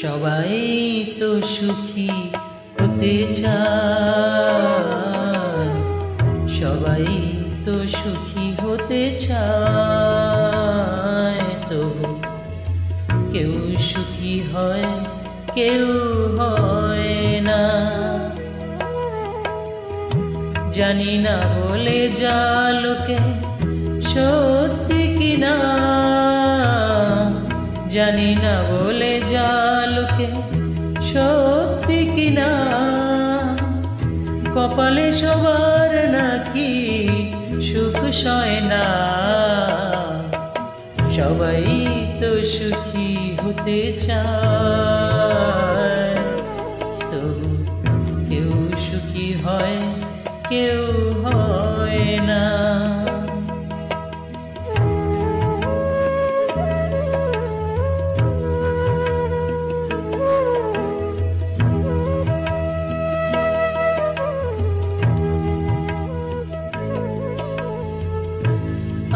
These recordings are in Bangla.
সবাই তো সুখী হতে চায়, সবাই তো সুখী হতে চায়, তবু কেউ সুখী হয় কেউ হয় না। জানি না বলে যা লোকে সত্যি কিনা, জানি না বলে যা লোকে সত্যি কিনা, কপালে সবার নাকি সুখ সয় না। সবাই তো সুখী হতে চায়, তবু কেউ সুখী হয় কেউ হয় না।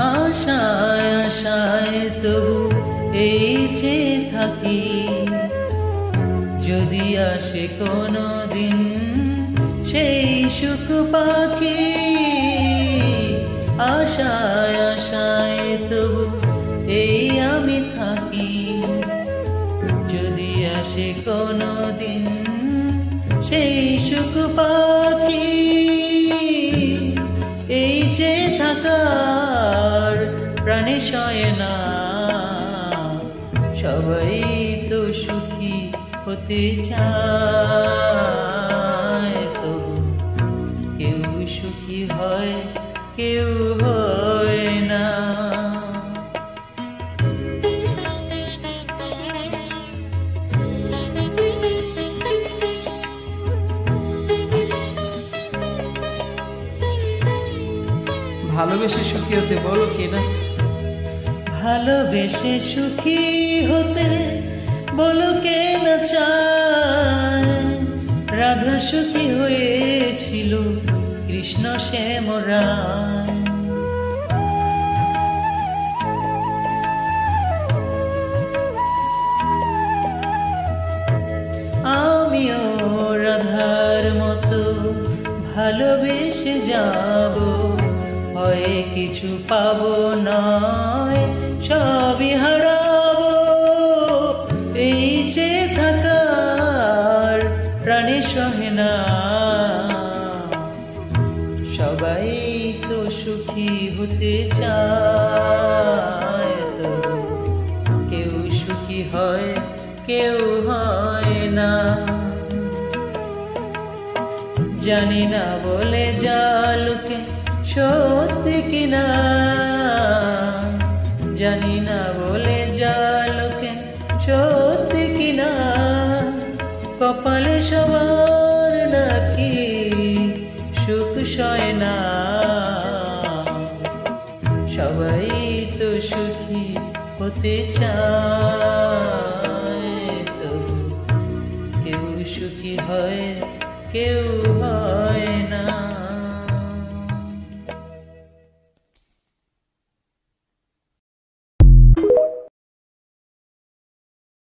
আশায় আশায় তবু এই যে থাকি, যদি আসে কোনো দিন সেই সুখ পাখি। আশায় আশায় তবু এই আমি থাকি, যদি আসে কোনো দিন সেই সুখ পাখি। এই যে থাকার প্রাণে সয় না, সবাই তো সুখী হতে চায়, তবু কেউ সুখী হয় কেউ হয় না। ভালোবেসে সুখী হতে বলো কিনা, ভালোবেসে সুখী হতে বলো কে না চায়। রাধা সুখী হয়েছিল কৃষ্ণ শ্যাম রায়। আমিও রাধার মতো ভালোবেসে যাব, হয় কিছু পাবো নয় সবই হারাবো। এই যে থাকার প্রাণে সহে না, সবাই তো সুখী হতে চায়, তবু কেউ সুখী হয় কেউ হয় না। জানি না বলে যা লোকে সত্যি কিনা, জানি না বলে যা লোকে সত্যি কিনা, কপালে সবার নাকি সুখ সয় না। সবাই তো সুখী হতে চায়, তবু কেউ সুখী হয় কেউ